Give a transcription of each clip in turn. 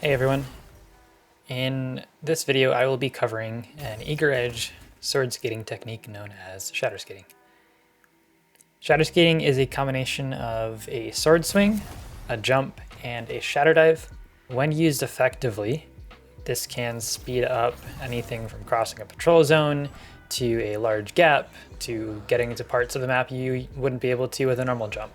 Hey everyone. In this video I will be covering an eager edge sword skating technique known as Shatterskating. Shatterskating is a combination of a sword swing, a jump, and a shatter dive. When used effectively, this can speed up anything from crossing a patrol zone to a large gap to getting into parts of the map you wouldn't be able to with a normal jump.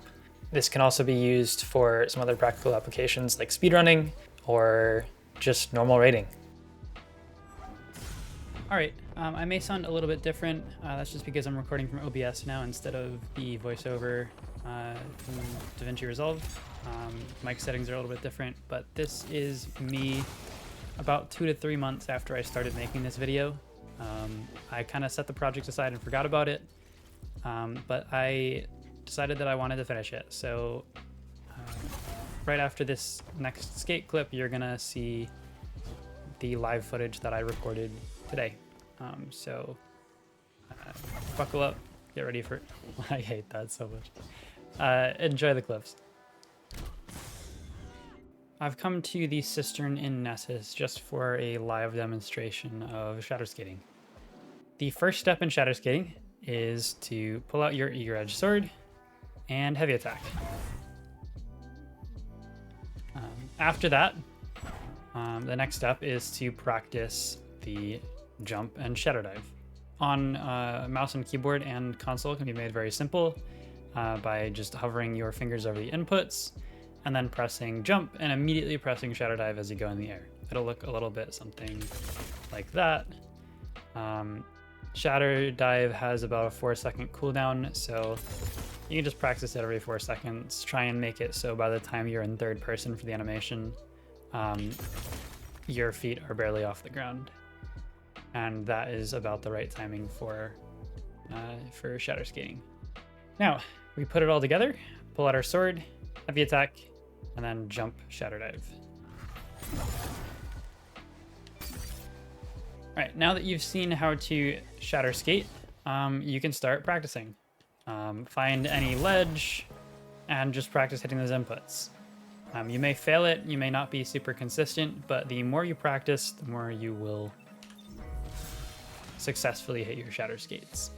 This can also be used for some other practical applications like speedrunning or just normal raiding. All right, I may sound a little bit different. That's just because I'm recording from OBS now instead of the voiceover from DaVinci Resolve. Mic settings are a little bit different, but this is me about 2 to 3 months after I started making this video. I kind of set the project aside and forgot about it, but I decided that I wanted to finish it. So right after this next skate clip, you're gonna see the live footage that I recorded today. Buckle up, get ready for I hate that so much. Enjoy the clips. I've come to the cistern in Nessus just for a live demonstration of Shatterskating. The first step in Shatterskating is to pull out your eager edge sword and heavy attack. After that, the next step is to practice the jump and shatter dive. On mouse and keyboard and console can be made very simple by just hovering your fingers over the inputs and then pressing jump and immediately pressing shatter dive as you go in the air. It'll look a little bit something like that. Shatter dive has about a 4-second cooldown, so you can just practice it every 4 seconds. Try and make it so by the time you're in third person for the animation, your feet are barely off the ground. And that is about the right timing for Shatterskating. Now, we put it all together, pull out our sword, heavy attack, and then jump, shatter dive. All right, now that you've seen how to Shatterskate, you can start practicing. Find any ledge and just practice hitting those inputs. You may fail it, you may not be super consistent, but the more you practice, the more you will successfully hit your shatter skates.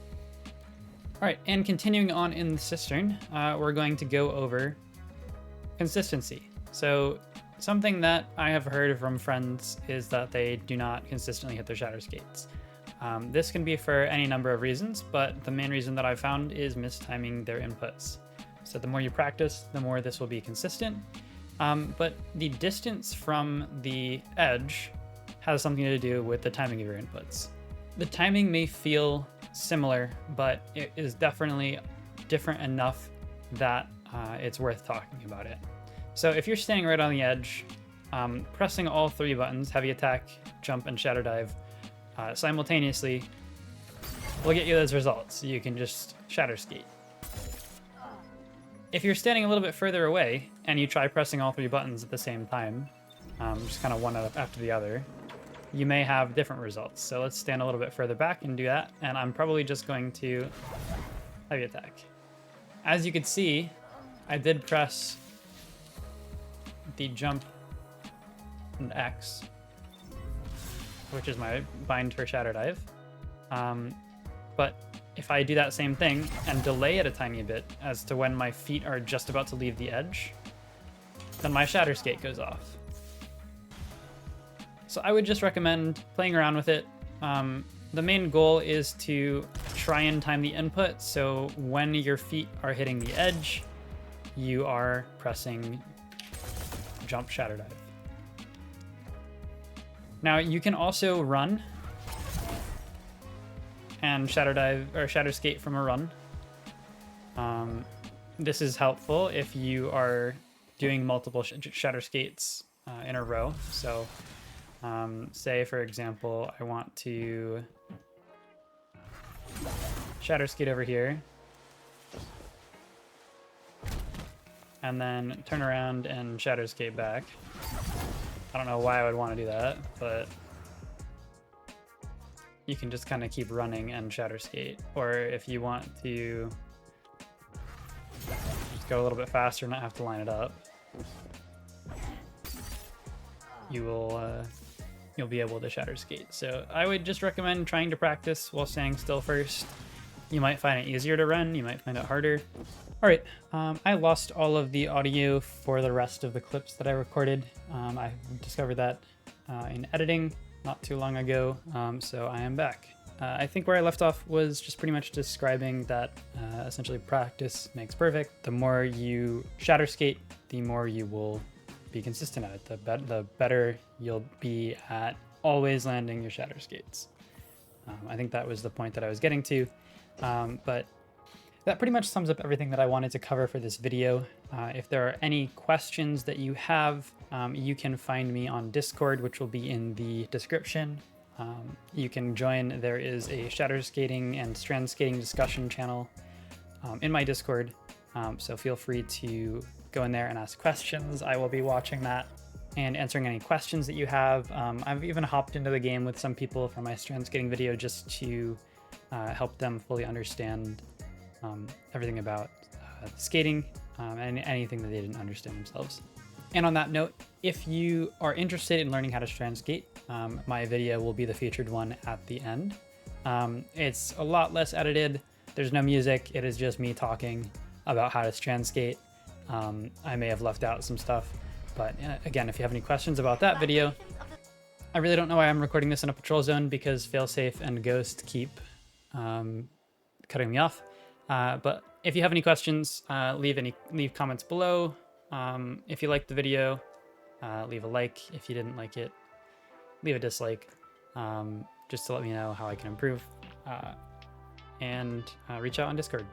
All right, and continuing on in the cistern, we're going to go over consistency. So something that I have heard from friends is that they do not consistently hit their shatter skates. This can be for any number of reasons, but the main reason that I've found is mistiming their inputs. So the more you practice, the more this will be consistent. But the distance from the edge has something to do with the timing of your inputs. The timing may feel similar, but it is definitely different enough that it's worth talking about it. So if you're standing right on the edge, pressing all 3 buttons, heavy attack, jump, and shatter dive, simultaneously will get you those results. You can just shatter skate. If you're standing a little bit further away and you try pressing all 3 buttons at the same time, just kind of one after the other, you may have different results. So let's stand a little bit further back and do that. And I'm probably just going to heavy attack. As you can see, I did press the jump and X, which is my bind for shatter dive. But if I do that same thing and delay it a tiny bit as to when my feet are just about to leave the edge, then my shatter skate goes off. So I would just recommend playing around with it. The main goal is to try and time the input, so when your feet are hitting the edge, you are pressing jump, shatter dive. Now you can also run and shatter dive or shatter skate from a run. This is helpful if you are doing multiple shatter skates in a row. So say for example, I want to shatter skate over here and then turn around and shatter skate back. I don't know why I would want to do that, but you can just kind of keep running and shatter skate. Or if you want to just go a little bit faster and not have to line it up, you'll be able to Shatterskate. So I would just recommend trying to practice while staying still first. You might find it easier to run, you might find it harder. All right, I lost all of the audio for the rest of the clips that I recorded. I discovered that in editing not too long ago, so I am back. I think where I left off was just pretty much describing that essentially practice makes perfect. The more you Shatterskate, the more you will be consistent at it. The better you'll be at always landing your Shatterskates. I think that was the point that I was getting to. But that pretty much sums up everything that I wanted to cover for this video. If there are any questions that you have, you can find me on Discord, which will be in the description. You can join. There is a Shatterskating and strand skating discussion channel in my Discord. So feel free to go in there and ask questions. I will be watching that and answering any questions that you have. I've even hopped into the game with some people from my strand skating video just to help them fully understand everything about skating and anything that they didn't understand themselves. And on that note, if you are interested in learning how to strand skate, my video will be the featured one at the end. It's a lot less edited. There's no music. It is just me talking about how to strand skate. I may have left out some stuff, but again, if you have any questions about that video, I really don't know why I'm recording this in a patrol zone because Failsafe and Ghost keep cutting me off. But if you have any questions, leave comments below. If you liked the video, leave a like. If you didn't like it, leave a dislike, just to let me know how I can improve. And reach out on Discord.